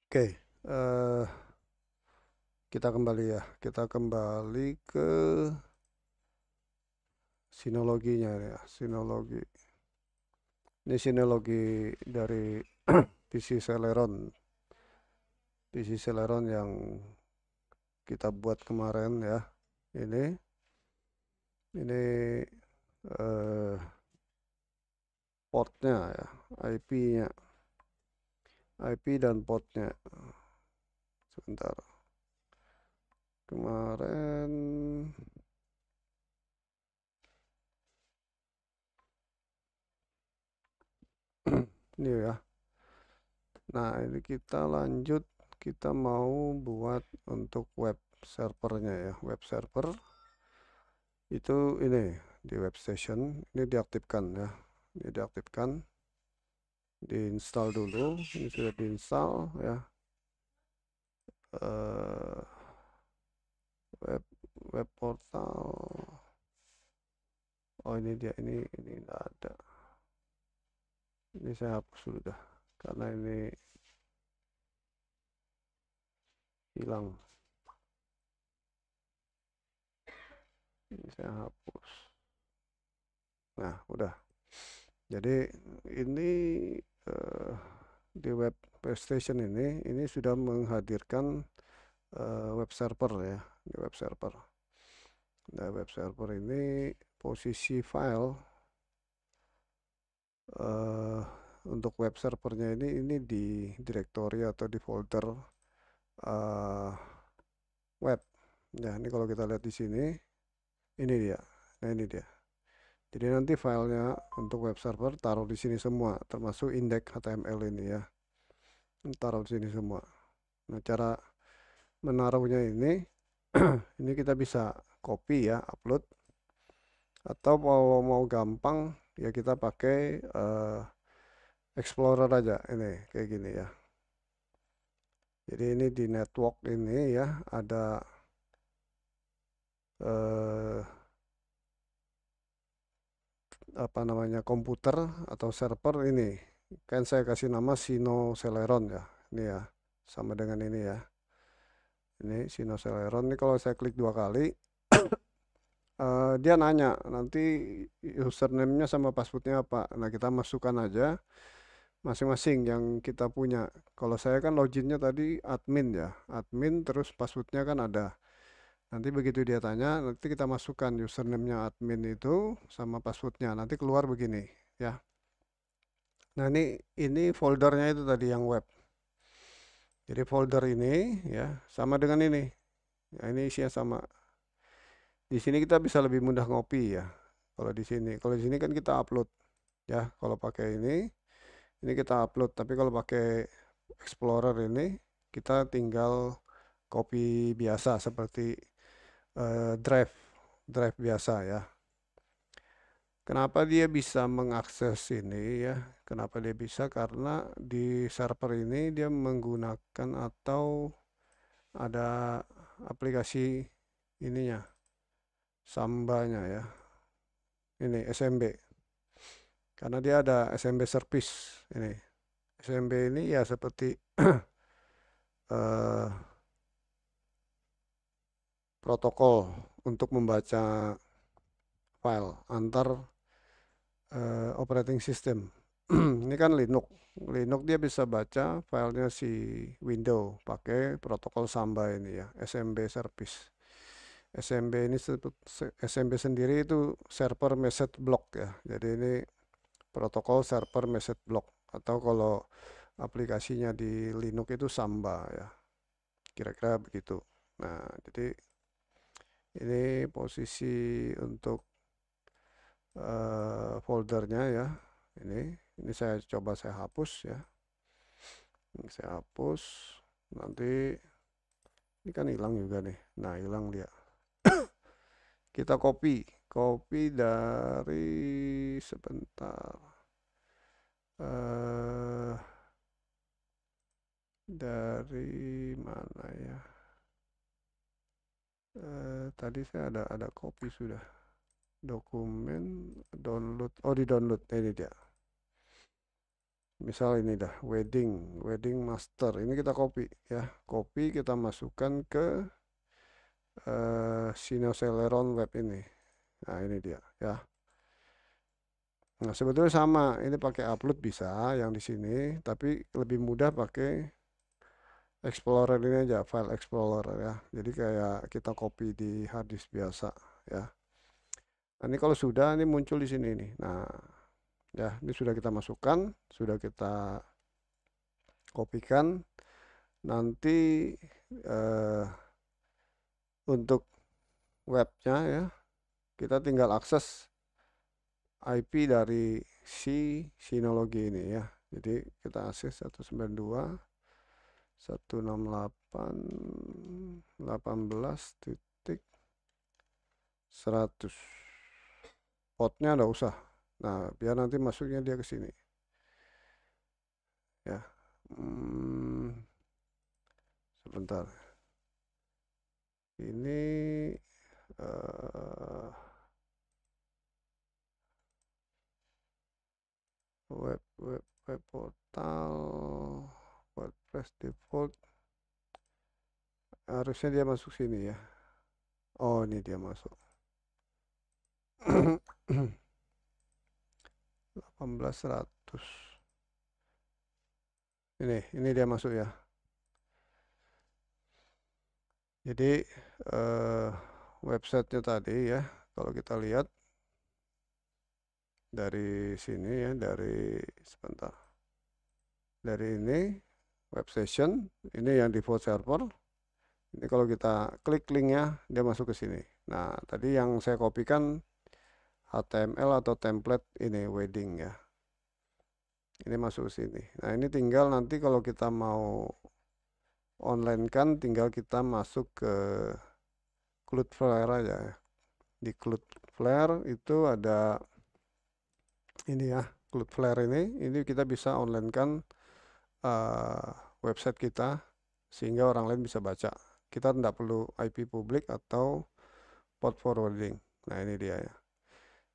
Oke, kita kembali ya. Kita kembali ke sinologinya ya. Sinologi. Ini sinologi dari PC Celeron. PC Celeron yang kita buat kemarin ya. Ini eh, portnya ya, IP-nya, IP dan portnya. Sebentar. Kemarin ini ya. Nah, ini kita lanjut. Kita mau buat untuk web servernya ya. Web server itu ini di web station. Ini diaktifkan ya. Ini diaktifkan. Diinstal dulu. Ini sudah diinstal ya. Eh, web web portal. Oh, ini dia. Ini enggak ada. Ini saya hapus dulu dah. Karena ini hilang. Ini saya hapus. Nah, udah. Jadi ini eh, di web PlayStation ini sudah menghadirkan web server ya, di web server. Nah, web server ini posisi file eh, untuk web servernya ini di directory atau di folder eh, web. Ya, ini kalau kita lihat di sini, ini dia. Nah, ini dia. Jadi nanti filenya untuk web server taruh di sini semua, termasuk index HTML ini ya. Taruh di sini semua. Nah, cara menaruhnya ini kita bisa copy ya, upload, atau mau gampang ya kita pakai Explorer aja ini kayak gini ya. Jadi ini di network ini ya ada eh, apa namanya komputer atau server ini. Kan saya kasih nama Sino Celeron ya. Ini ya sama dengan ini ya. Ini Sino Celeron ini kalau saya klik dua kali dia nanya nanti username-nya sama passwordnya apa. Nah, kita masukkan aja masing-masing yang kita punya. Kalau saya kan loginnya tadi admin ya, admin terus passwordnya kan ada. Nanti begitu dia tanya, nanti kita masukkan username-nya admin itu sama passwordnya. Nanti keluar begini ya. Nah, ini foldernya itu tadi yang web. Jadi folder ini ya sama dengan ini. Nah, ini isinya sama. Di sini kita bisa lebih mudah ngopi ya. Kalau di sini kan kita upload ya. Kalau pakai ini kita upload. Tapi kalau pakai Explorer ini kita tinggal copy biasa seperti drive drive biasa ya. Kenapa dia bisa mengakses ini ya? Kenapa dia bisa? Karena di server ini dia menggunakan atau ada aplikasi ininya, Sambanya ya. Ini SMB. Karena dia ada SMB service ini. SMB ini ya seperti eh, protokol untuk membaca file antar operating system. Ini kan Linux. Linux dia bisa baca filenya si Windows pakai protokol Samba ini ya, SMB service. SMB ini SMB sendiri itu server message block ya. Jadi ini protokol server message block atau kalau aplikasinya di Linux itu Samba ya. Kira-kira begitu. Nah, jadi ini posisi untuk foldernya ya. Ini saya hapus ya. Ini saya hapus. Nanti ini kan hilang juga nih. Nah, hilang dia. Kita copy dari sebentar. eh dari mana ya? Tadi saya ada copy sudah. Dokumen download. Oh, di download. Ini dia. Misal ini dah wedding master. Ini kita copy ya. Copy kita masukkan ke Sinoceleron web ini. Nah, ini dia ya. Nah, sebetulnya sama. Ini pakai upload bisa yang di sini, tapi lebih mudah pakai Explorer ini aja, file Explorer ya. Jadi kayak kita copy di hard disk biasa ya. Nah, ini kalau sudah ini muncul di sini nih. Nah, ya ini sudah kita masukkan, sudah kita kopikan. Nanti eh, untuk webnya ya, kita tinggal akses IP dari si Synology ini ya. Jadi kita akses 192.168.18.100. Portnya nggak usah. Nah, biar nanti masuknya dia ke sini ya. Sebentar. Ini eh, web portal WordPress default, harusnya dia masuk sini ya. Oh, ini dia masuk. 1800. Ini dia masuk ya. Jadi eh, websitenya tadi ya, kalau kita lihat dari sini ya, sebentar. Dari ini web session, ini yang default server. Ini kalau kita klik linknya, dia masuk ke sini. Nah, tadi yang saya kopikan HTML atau template ini wedding ya. Ini masuk ke sini. Nah, ini tinggal nanti kalau kita mau online kan, tinggal kita masuk ke Cloudflare aja ya. Di Cloudflare itu ada ini ya, Cloudflare ini kita bisa online kan uh, website kita sehingga orang lain bisa baca. Kita tidak perlu IP publik atau port forwarding. Nah, ini dia ya.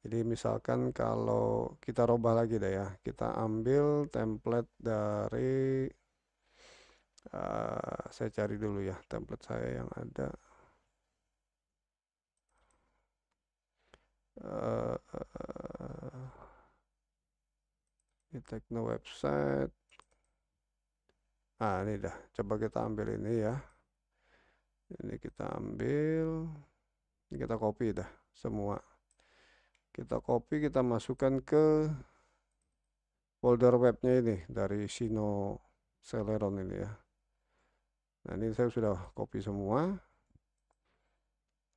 Jadi misalkan kalau kita robah lagi deh ya, kita ambil template dari saya cari dulu ya template saya yang ada. Uh, di Tekno website. Nah, ini dah. Coba kita ambil ini ya. Ini kita ambil. Ini kita copy dah semua. Kita copy, kita masukkan ke folder webnya ini dari Sino Celeron ini ya. Nah, ini saya sudah copy semua.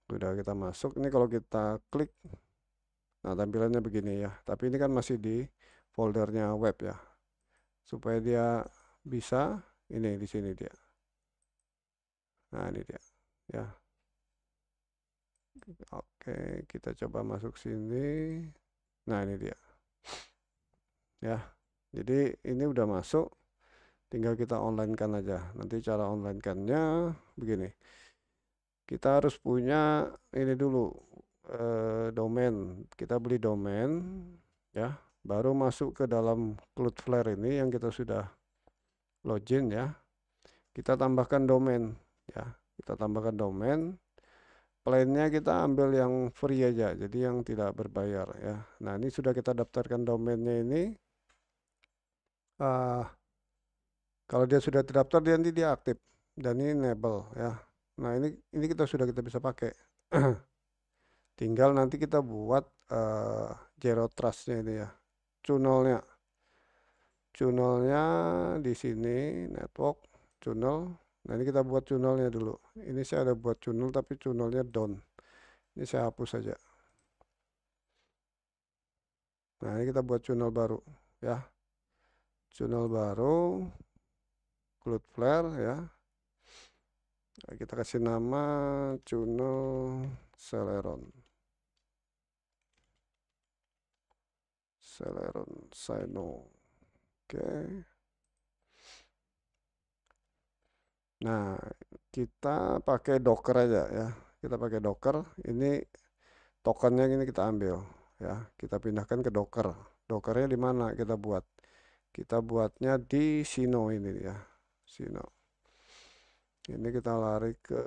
Sudah kita masuk. Ini kalau kita klik, nah tampilannya begini ya. Tapi ini kan masih di foldernya web ya. Supaya dia bisa, ini di sini dia. Nah, ini dia. Ya. Oke, kita coba masuk sini. Nah, ini dia. Ya. Jadi ini udah masuk. Tinggal kita online kan aja. Nanti cara online kannya begini. Kita harus punya ini dulu domain. Kita beli domain ya. Baru masuk ke dalam Cloudflare ini yang kita sudah login ya. Kita tambahkan domain ya. Kita tambahkan domain. Plannya kita ambil yang free aja, jadi yang tidak berbayar ya. Nah, ini sudah kita daftarkan domainnya ini. Uh, Kalau dia sudah terdaftar, dia nanti dia aktif dan ini enable ya. Nah, ini kita bisa pakai. Tinggal nanti kita buat zero trustnya ini ya. Tunnelnya, tunnelnya di sini network tunnel. Nah, ini kita buat tunnelnya dulu. Ini saya ada buat tunnel tapi tunnelnya down. Ini saya hapus saja. Nah, ini kita buat tunnel baru ya. Tunnel baru Cloudflare ya. Nah, kita kasih nama tunnel Celeron. Celeron Sino. Oke. Nah, kita pakai Docker aja ya. Kita pakai Docker. Ini tokennya ini kita ambil ya. Kita pindahkan ke Docker. Dockernya di mana kita buat? Kita buatnya di Sino ini ya, Sino. Ini kita lari ke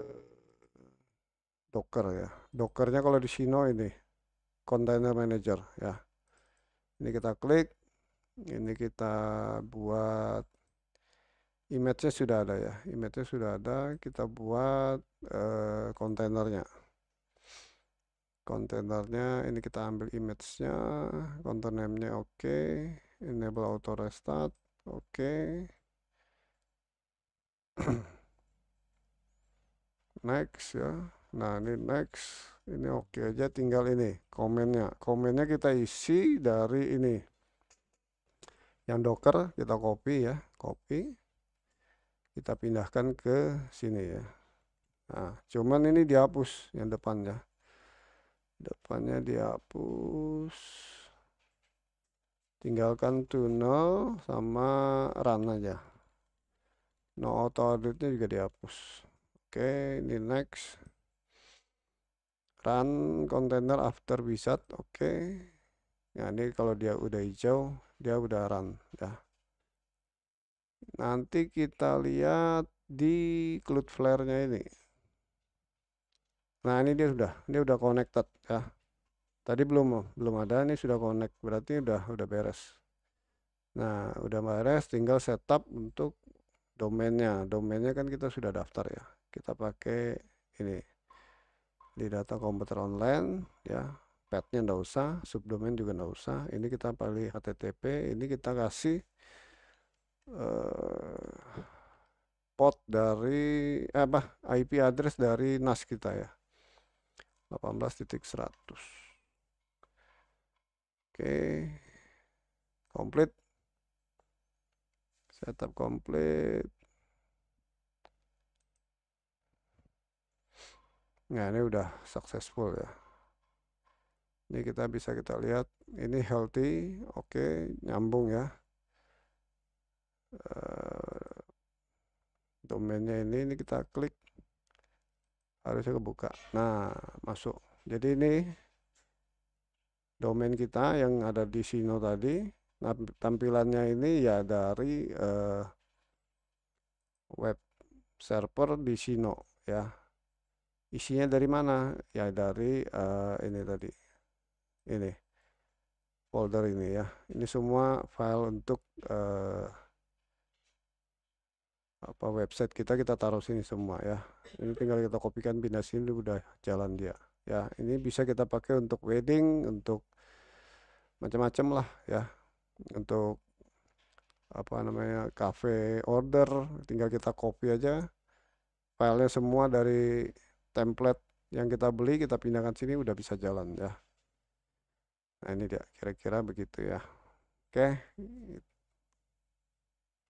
Docker ya. Dockernya kalau di Sino ini Container Manager ya. Ini kita klik, ini kita buat image-nya sudah ada ya. Image-nya sudah ada, kita buat kontainernya. Kontainernya ini kita ambil image-nya, container name-nya oke, enable auto restart, oke. Next ya. Nah, ini next. Ini oke aja, tinggal ini komennya. Komennya kita isi dari ini. Yang Docker kita copy ya, copy. Kita pindahkan ke sini ya. Nah, cuman ini dihapus yang depannya. Depannya dihapus. Tinggalkan tunnel sama run aja. No auto auditnya juga dihapus. Oke, ini next. Run container after wizard. Oke. Nah, ini kalau dia udah hijau, dia udah run ya. Nanti kita lihat di Cloudflare-nya ini. Nah, ini dia udah connected ya. Tadi belum ada, ini sudah connect, berarti udah beres. Nah, udah beres, tinggal setup untuk domainnya. Domainnya kan kita sudah daftar ya. Kita pakai ini di data komputer online ya. Path-nya enggak usah, subdomain juga enggak usah. Ini kita pilih HTTP, ini kita kasih port dari IP address dari NAS kita ya. 18.100. Oke. Komplit. Setup komplit. Nah, ini udah successful ya. Ini kita lihat ini healthy, oke, nyambung ya. Domainnya ini kita klik, harusnya kebuka. Nah, masuk. Jadi ini domain kita yang ada di Sino tadi. Nah, tampilannya ini ya dari web server di Sino ya. Isinya dari mana? Ya dari ini tadi. Ini folder ini ya. Ini semua file untuk website kita taruh sini semua ya. Ini tinggal kita kopikan, pindah sini, udah jalan dia. Ya, ini bisa kita pakai untuk wedding, untuk macam-macam lah ya. Untuk cafe order, tinggal kita copy aja filenya semua dari template yang kita beli, kita pindahkan sini, udah bisa jalan ya. Nah, ini dia kira-kira begitu ya. Oke,